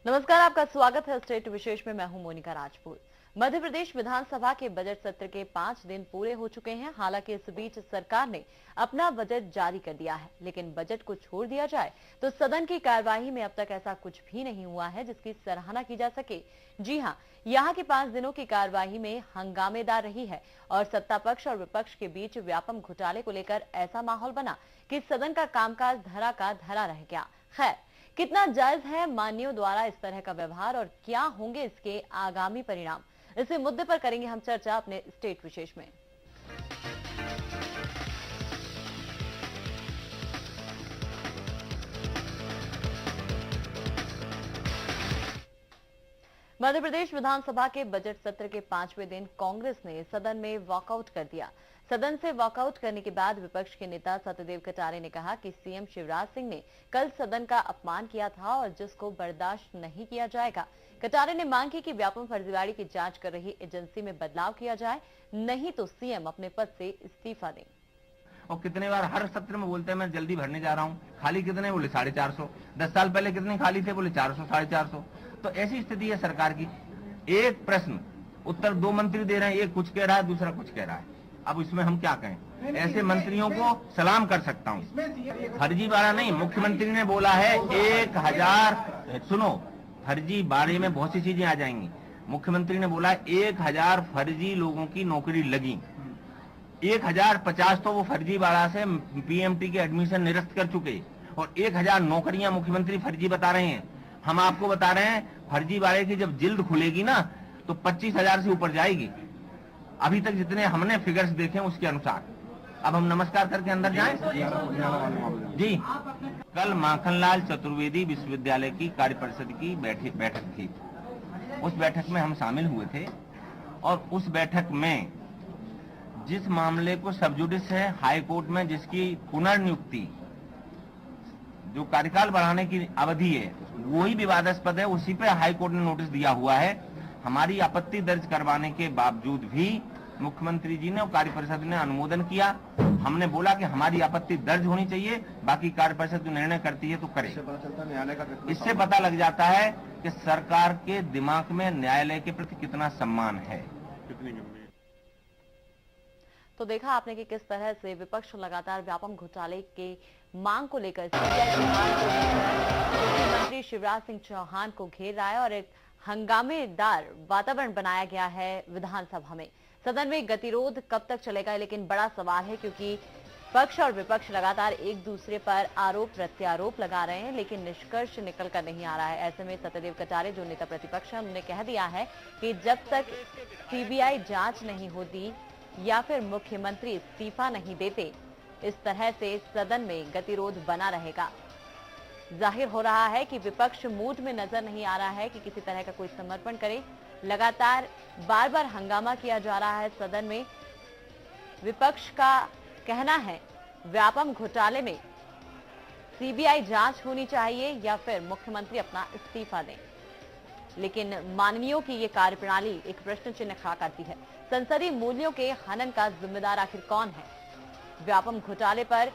नमस्कार, आपका स्वागत है स्टेट विशेष में। मैं हूं मोनिका राजपूत। मध्य प्रदेश विधानसभा के बजट सत्र के 5 दिन पूरे हो चुके हैं। हालांकि इस बीच सरकार ने अपना बजट जारी कर दिया है, लेकिन बजट को छोड़ दिया जाए तो सदन की कार्यवाही में अब तक ऐसा कुछ भी नहीं हुआ है जिसकी सराहना की जा सके। जी हां, यहाँ की 5 दिनों की कार्यवाही में हंगामेदार रही है और सत्ता पक्ष और विपक्ष के बीच व्यापम घोटाले को लेकर ऐसा माहौल बना कि सदन का कामकाज धरा का धरा रह गया। खैर, कितना जायज है मान्यों द्वारा इस तरह का व्यवहार और क्या होंगे इसके आगामी परिणाम, इसी मुद्दे पर करेंगे हम चर्चा अपने स्टेट विशेष में। मध्य प्रदेश विधानसभा के बजट सत्र के 5वें दिन कांग्रेस ने सदन में वॉकआउट कर दिया। सदन से वॉकआउट करने के बाद विपक्ष के नेता सत्यदेव कटारे ने कहा कि सीएम शिवराज सिंह ने कल सदन का अपमान किया था और जिसको बर्दाश्त नहीं किया जाएगा। कटारे ने मांग की कि व्यापम फर्जीवाड़े की जांच कर रही एजेंसी में बदलाव किया जाए, नहीं तो सीएम अपने पद से इस्तीफा दें। और कितने बार हर सत्र में बोलते हैं मैं जल्दी भरने जा रहा हूँ। खाली कितने? बोले 450। 10 साल पहले कितने खाली थे? बोले 400 450। तो ऐसी स्थिति है सरकार की। एक प्रश्न उत्तर 2 मंत्री दे रहे हैं, एक कुछ कह रहा है, दूसरा कुछ कह रहा है। अब इसमें हम क्या कहें? ऐसे मंत्रियों को सलाम कर सकता हूँ। फर्जीवाड़ा नहीं, मुख्यमंत्री ने बोला है 1000। सुनो, फर्जीवाड़े में बहुत सी चीजें आ जाएंगी। मुख्यमंत्री ने बोला 1000 फर्जी लोगों की नौकरी लगी। 1050 तो वो फर्जीवाड़ा से पीएमटी के एडमिशन निरस्त कर चुके और 1000 नौकरियां मुख्यमंत्री फर्जी बता रहे हैं। हम आपको बता रहे हैं फर्जीवाड़े की जब जिल्द खुलेगी ना तो 25,000 से ऊपर जाएगी। अभी तक जितने हमने फिगर्स देखे उसके अनुसार। अब हम नमस्कार करके अंदर जाएं? जी, कल माखनलाल चतुर्वेदी विश्वविद्यालय की कार्य परिषद की बैठक थी। उस बैठक में हम शामिल हुए थे और उस बैठक में जिस मामले को सब जुडिस है हाई कोर्ट में, जिसकी पुनर्नियुक्ति जो कार्यकाल बढ़ाने की अवधि है वही विवादास्पद है, उसी पे हाई कोर्ट ने नोटिस दिया हुआ है। हमारी आपत्ति दर्ज करवाने के बावजूद भी मुख्यमंत्री जी ने और कार्य परिषद ने अनुमोदन किया। हमने बोला कि हमारी आपत्ति दर्ज होनी चाहिए, बाकी कार्य परिषद जो निर्णय करती है तो करे। इससे पता लग जाता है कि सरकार के दिमाग में न्यायालय के प्रति कितना सम्मान है। तो देखा आपने कि किस तरह से विपक्ष लगातार व्यापम घोटाले के मांग को लेकर मुख्यमंत्री शिवराज सिंह चौहान को घेर रहा है और एक हंगामेदार वातावरण बनाया गया है विधानसभा में। सदन में गतिरोध कब तक चलेगा, लेकिन बड़ा सवाल है, क्योंकि पक्ष और विपक्ष लगातार एक दूसरे पर आरोप प्रत्यारोप लगा रहे हैं, लेकिन निष्कर्ष निकल कर नहीं आ रहा है। ऐसे में सत्यदेव कटारे जो नेता प्रतिपक्ष है, उन्होंने कह दिया है कि जब तक सीबीआई जांच नहीं होती या फिर मुख्यमंत्री इस्तीफा नहीं देते, इस तरह से सदन में गतिरोध बना रहेगा। जाहिर हो रहा है कि विपक्ष मूड में नजर नहीं आ रहा है कि किसी तरह का कोई समर्पण करे। लगातार बार बार हंगामा किया जा रहा है सदन में। विपक्ष का कहना है व्यापम घोटाले में सीबीआई जांच होनी चाहिए या फिर मुख्यमंत्री अपना इस्तीफा दें, लेकिन मानवीयों की ये कार्यप्रणाली एक प्रश्न चिन्ह खड़ा करती है। संसदीय मूल्यों के हनन का जिम्मेदार आखिर कौन है? व्यापम घोटाले पर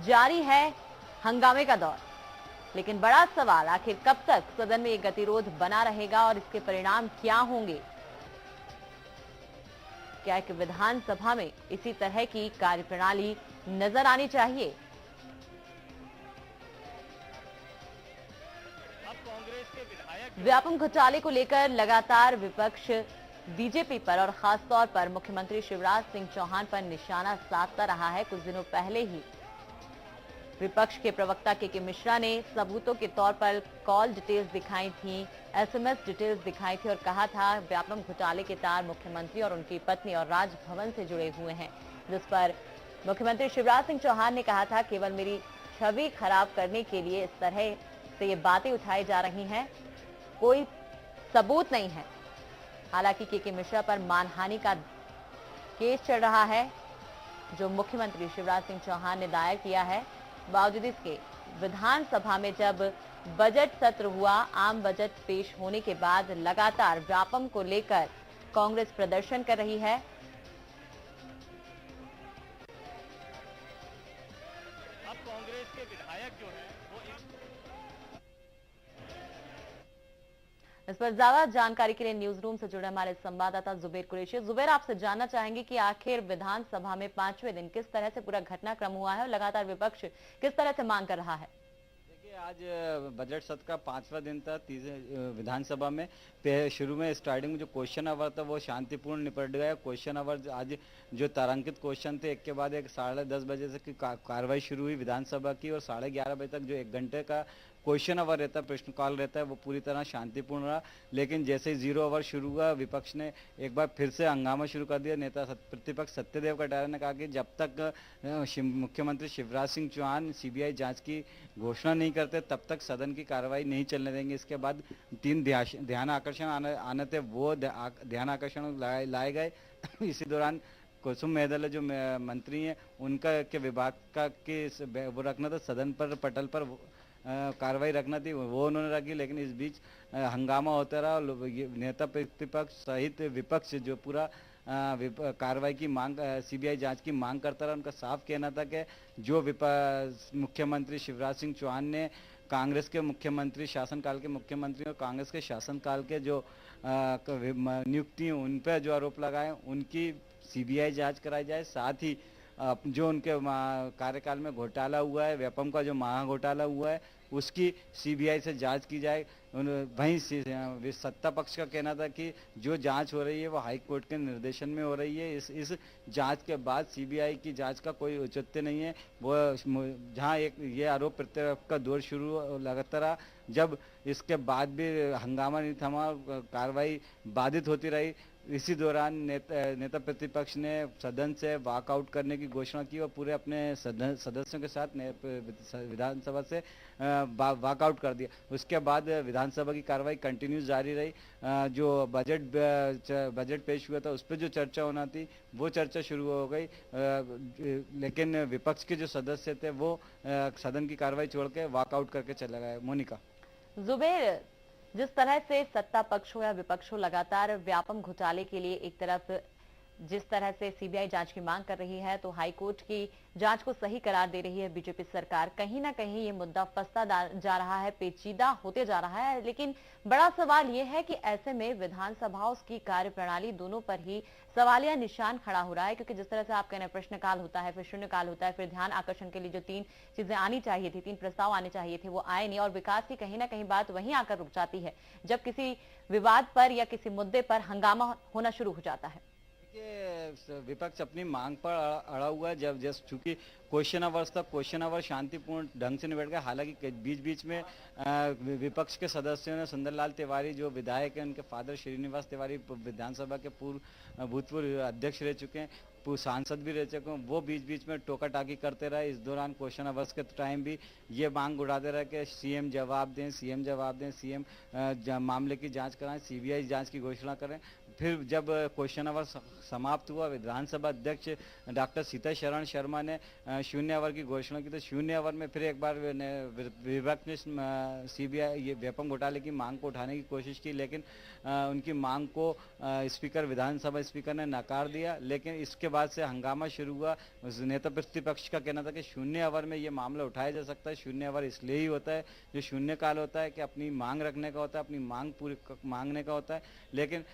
जारी है हंगामे का दौर, लेकिन बड़ा सवाल आखिर कब तक सदन में ये गतिरोध बना रहेगा और इसके परिणाम क्या होंगे? क्या एक विधानसभा में इसी तरह की कार्यप्रणाली नजर आनी चाहिए? व्यापम घोटाले को लेकर लगातार विपक्ष बीजेपी पर और खासतौर पर मुख्यमंत्री शिवराज सिंह चौहान पर निशाना साधता रहा है। कुछ दिनों पहले ही विपक्ष के प्रवक्ता के मिश्रा ने सबूतों के तौर पर कॉल डिटेल्स दिखाई थी, एसएमएस डिटेल्स दिखाई थी और कहा था व्यापम घोटाले के तार मुख्यमंत्री और उनकी पत्नी और राजभवन से जुड़े हुए हैं, जिस पर मुख्यमंत्री शिवराज सिंह चौहान ने कहा था केवल मेरी छवि खराब करने के लिए इस तरह से ये बातें उठाई जा रही हैं, कोई सबूत नहीं है। हालांकि के मिश्रा पर मानहानि का केस चल रहा है जो मुख्यमंत्री शिवराज सिंह चौहान ने दायर किया है। बावजूद इसके विधानसभा में जब बजट सत्र हुआ, आम बजट पेश होने के बाद लगातार व्यापम को लेकर कांग्रेस प्रदर्शन कर रही है। अब कांग्रेस के विधायक जो है वो इस पर ज्यादा जानकारी के लिए न्यूज रूम से जुड़े हमारे संवाददाता जुबेर कुरैशी। जुबेर, आपसे जानना चाहेंगे कि आखिर विधानसभा में 5वें दिन किस तरह से पूरा घटनाक्रम हुआ है और लगातार विपक्ष किस तरह से मांग कर रहा है। आज बजट सत्र का 5वां दिन था विधानसभा में। शुरू में स्टार्टिंग में जो क्वेश्चन आवर था वो शांतिपूर्ण निपट गया। क्वेश्चन आवर आज जो तारांकित क्वेश्चन थे एक के बाद एक 10:30 बजे से कार्रवाई शुरू हुई विधानसभा की, और 11:30 बजे तक जो 1 घंटे का क्वेश्चन आवर रहता है, प्रश्नकाल रहता है, वो पूरी तरह शांतिपूर्ण रहा। लेकिन जैसे ही 0 आवर शुरू हुआ, विपक्ष ने एक बार फिर से हंगामा शुरू कर दिया। नेता प्रतिपक्ष सत्यदेव कटारिया ने कहा कि जब तक मुख्यमंत्री शिवराज सिंह चौहान सीबीआई जांच की घोषणा नहीं करते तब तक सदन की कार्रवाई नहीं चलने देंगे। इसके बाद 3 ध्यान आकर्षण आने थे, वो ध्यान आकर्षण लाए गए। इसी दौरान कुसुम मेहदल जो मंत्री हैं उनका के विभाग का के वो रखना था, सदन पर पटल पर कार्रवाई रखना थी, वो उन्होंने रखी। लेकिन इस बीच हंगामा होता रहा। नेता प्रतिपक्ष सहित विपक्ष जो पूरा कार्रवाई की मांग, सीबीआई जांच की मांग करता रहा। उनका साफ कहना था कि जो मुख्यमंत्री शिवराज सिंह चौहान ने कांग्रेस के मुख्यमंत्री, शासनकाल के मुख्यमंत्री और कांग्रेस के शासनकाल के जो नियुक्ति उन पर जो आरोप लगाए उनकी सीबीआई जांच कराई जाए। साथ ही जो उनके कार्यकाल में घोटाला हुआ है, व्यापम का जो महा घोटाला हुआ है, उसकी सीबीआई से जांच की जाए। वहीं सत्ता पक्ष का कहना था कि जो जांच हो रही है वो हाई कोर्ट के निर्देशन में हो रही है। इस जांच के बाद सीबीआई की जांच का कोई औचित्य नहीं है। वो जहां एक ये आरोप प्रत्यारोप का दौर शुरू लगातार रहा, जब इसके बाद भी हंगामा नहीं थमा, कार्रवाई बाधित होती रही। इसी दौरान नेता प्रतिपक्ष ने सदन से वॉकआउट करने की घोषणा की और पूरे अपने सदस्यों के साथ विधानसभा से वॉकआउट कर दिया। उसके बाद विधानसभा की कार्रवाई कंटिन्यू जारी रही। जो बजट पेश हुआ था उस पर जो चर्चा होना थी वो चर्चा शुरू हो गई, लेकिन विपक्ष के जो सदस्य थे वो सदन की कार्रवाई छोड़ के वॉकआउट करके चले गए। मोनिका। जुबेर, जिस तरह से सत्ता पक्ष हो या विपक्ष हो लगातार व्यापम घोटाले के लिए एक तरफ जिस तरह से सीबीआई जांच की मांग कर रही है तो हाई कोर्ट की जांच को सही करार दे रही है बीजेपी सरकार, कहीं ना कहीं ये मुद्दा फंसता जा रहा है, पेचीदा होते जा रहा है। लेकिन बड़ा सवाल ये है कि ऐसे में विधानसभा उसकी कार्यप्रणाली दोनों पर ही सवालिया निशान खड़ा हो रहा है, क्योंकि जिस तरह से आप कह रहे हैं प्रश्नकाल होता है, फिर शून्यकाल होता है, फिर ध्यान आकर्षण के लिए जो 3 चीजें आनी चाहिए थी, 3 प्रस्ताव आने चाहिए थे, वो आए नहीं और विकास की कहीं ना कहीं बात वहीं आकर रुक जाती है जब किसी विवाद पर या किसी मुद्दे पर हंगामा होना शुरू हो जाता है। विपक्ष अपनी मांग पर अड़ा हुआ है। जब चूंकि क्वेश्चन आवर्स था, क्वेश्चन आवर शांतिपूर्ण ढंग से निबट गया। हालांकि बीच बीच में विपक्ष के सदस्यों ने सुंदरलाल तिवारी जो विधायक हैं, उनके फादर श्रीनिवास तिवारी विधानसभा के भूतपूर्व अध्यक्ष रह चुके हैं, सांसद भी रह चुके हैं, वो बीच बीच में टोका टाकी करते रहे। इस दौरान क्वेश्चन आवर्स के टाइम भी ये मांग उड़ाते रहे कि सीएम जवाब दें, सीएम जवाब दें, सीएम मामले की जांच कराएं, सीबीआई जांच की घोषणा करें। फिर जब क्वेश्चन आवर समाप्त हुआ, विधानसभा अध्यक्ष डॉक्टर सीताशरण शर्मा ने 0 आवर की घोषणा की, तो 0 आवर में फिर एक बार विपक्ष ने सीबीआई ये व्यापम घोटाले की मांग को उठाने की कोशिश की, लेकिन उनकी मांग को विधानसभा स्पीकर ने नकार दिया। लेकिन इसके बाद से हंगामा शुरू हुआ। नेता प्रतिपक्ष का कहना था कि 0 आवर में ये मामला उठाया जा सकता है। 0 आवर इसलिए ही होता है, जो शून्यकाल होता है कि अपनी मांग रखने का होता है, अपनी मांग पूरी मांगने का होता है। लेकिन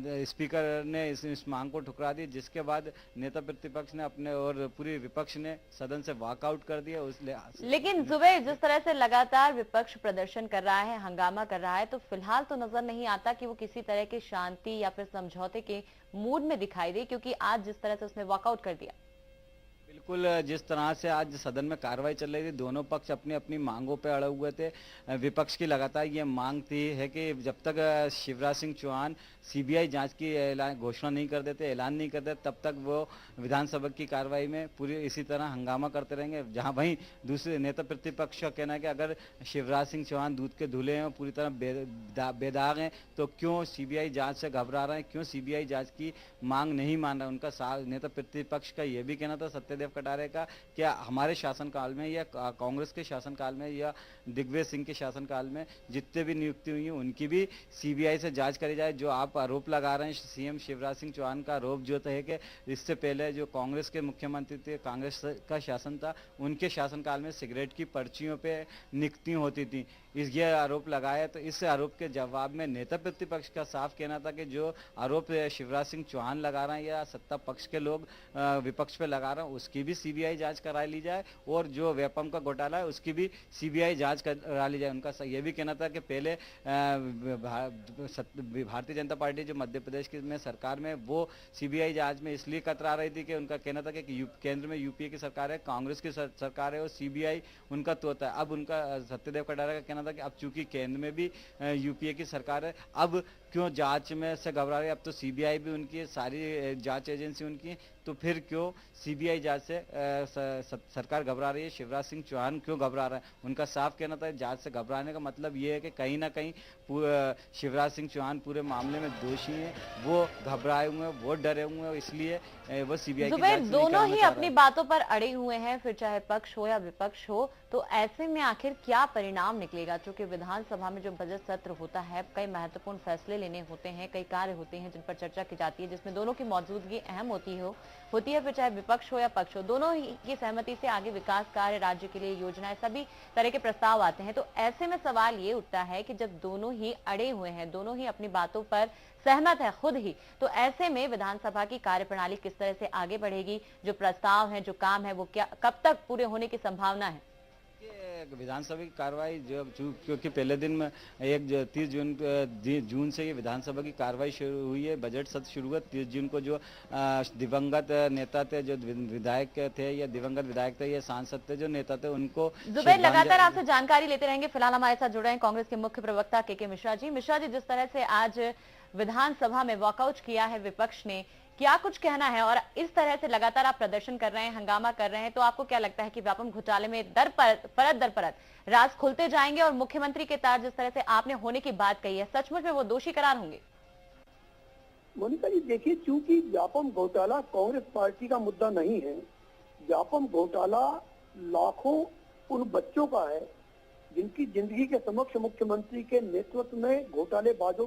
स्पीकर ने इस मांग को ठुकरा दी, जिसके बाद नेता प्रतिपक्ष ने अपने और पूरी विपक्ष ने सदन से वॉकआउट कर दिया। लेकिन जुबेर, जिस तरह से लगातार विपक्ष प्रदर्शन कर रहा है, हंगामा कर रहा है, तो फिलहाल तो नजर नहीं आता कि वो किसी तरह की शांति या फिर समझौते के मूड में दिखाई दे, क्योंकि आज जिस तरह से उसने वॉकआउट कर दिया। बिल्कुल, जिस तरह से आज सदन में कार्रवाई चल रही थी, दोनों पक्ष अपनी अपनी मांगों पे अड़े हुए थे। विपक्ष की लगातार ये मांग थी है कि जब तक शिवराज सिंह चौहान सीबीआई जांच की घोषणा नहीं कर देते, ऐलान नहीं कर देते, तब तक वो विधानसभा की कार्रवाई में पूरी इसी तरह हंगामा करते रहेंगे। जहां वहीं दूसरे नेता प्रतिपक्ष का कहना है कि अगर शिवराज सिंह चौहान दूध के धुले हैं, पूरी तरह बेदाग हैं, तो क्यों सीबीआई जांच से घबरा रहे हैं, क्यों सीबीआई जांच की मांग नहीं मान रहा। उनका नेता प्रतिपक्ष का यह भी कहना था, सत्यदेव कटारे का क्या हमारे शासनकाल में या कांग्रेस के शासनकाल में या दिग्विजय सिंह के शासनकाल में जितने भी नियुक्ति हुई हैं उनकी भी सीबीआई से जांच करी जाए। जो आप आरोप लगा रहे हैं सीएम शिवराज सिंह चौहान का आरोप जो है कि इससे पहले जो कांग्रेस के मुख्यमंत्री थे, कांग्रेस का शासन था, उनके शासनकाल में सिगरेट की पर्चियों पे नियुक्ति होती थी, ये आरोप लगाया। तो इस आरोप के जवाब में नेता प्रतिपक्ष का साफ कहना था कि जो आरोप शिवराज सिंह चौहान लगा रहे हैं या सत्ता पक्ष के लोग विपक्ष पे लगा रहे हैं उसकी भी सीबीआई जांच करा ली जाए और जो व्यापम का घोटाला है उसकी भी सीबीआई जांच करा ली जाए। उनका यह भी कहना था कि पहले भारतीय जनता पार्टी जो मध्य प्रदेश की में सरकार में वो सीबीआई जांच में इसलिए कतरा रही थी कि उनका कहना था कि केंद्र में यूपीए की सरकार है, कांग्रेस की सरकार है और सीबीआई उनका तोता है। अब उनका सत्यदेव कटारा का कहना था कि अब चूंकि केंद्र में भी यूपीए की सरकार है, अब क्यों जांच में से घबरा रही है, अब तो सीबीआई भी उनकी है, सारी जांच एजेंसी उनकी है, तो फिर क्यों सीबीआई जांच से सरकार घबरा रही है, शिवराज सिंह चौहान क्यों घबरा रहा है। उनका साफ कहना था जांच से घबराने का मतलब ये है कि कहीं ना कहीं शिवराज सिंह चौहान पूरे मामले में दोषी हैं, वो घबराए हुए हैं, वो डरे हुए हैं, इसलिए वो सीबीआई की जांच दोनों ही अपनी बातों पर अड़े हुए हैं, फिर चाहे पक्ष हो या विपक्ष हो। तो ऐसे में आखिर क्या परिणाम निकलेगा? क्योंकि विधानसभा में जो बजट सत्र होता है, कई महत्वपूर्ण फैसले लेने होते हैं, कई कार्य होते हैं जिन पर चर्चा की जाती है, जिसमें दोनों की मौजूदगी अहम होती है। फिर चाहे विपक्ष हो या पक्ष हो, दोनों ही की सहमति से आगे विकास कार्य, राज्य के लिए योजनाएं, सभी तरह के प्रस्ताव आते हैं। तो ऐसे में सवाल ये उठता है कि जब दोनों ही अड़े हुए हैं, दोनों ही अपनी बातों पर सहमत है खुद ही, तो ऐसे में विधानसभा की कार्यप्रणाली किस तरह से आगे बढ़ेगी? जो प्रस्ताव है, जो काम है, वो क्या कब तक पूरे होने की संभावना है? विधानसभा की कार्रवाई जो क्योंकि पहले दिन में 30 जून से ये विधानसभा की कार्रवाई शुरू हुई है, बजट सत्र शुरू हुआ 30 जून को। जो दिवंगत नेता थे, जो विधायक थे या दिवंगत विधायक थे या सांसद थे, जो नेता थे, उनको जुबैर लगातार आपसे जानकारी लेते रहेंगे। फिलहाल हमारे साथ जुड़ रहे हैं कांग्रेस के मुख्य प्रवक्ता के मिश्रा जी। मिश्रा जी, जिस तरह से आज विधानसभा में वॉकआउट किया है विपक्ष ने, क्या कुछ कहना है? और इस तरह से लगातार आप प्रदर्शन कर रहे हैं, हंगामा कर रहे हैं, तो आपको क्या लगता है कि व्यापम घोटाले में परत दर परत राज खुलते जाएंगे और मुख्यमंत्री के तार जिस तरह से आपने होने की बात कही है, सचमुच में वो दोषी करार होंगे? मोनिका जी, देखिए, चूंकि व्यापम घोटाला कांग्रेस पार्टी का मुद्दा नहीं है, व्यापम घोटाला लाखों उन बच्चों का है जिनकी जिंदगी के समक्ष मुख्यमंत्री के नेतृत्व में घोटालेबाजों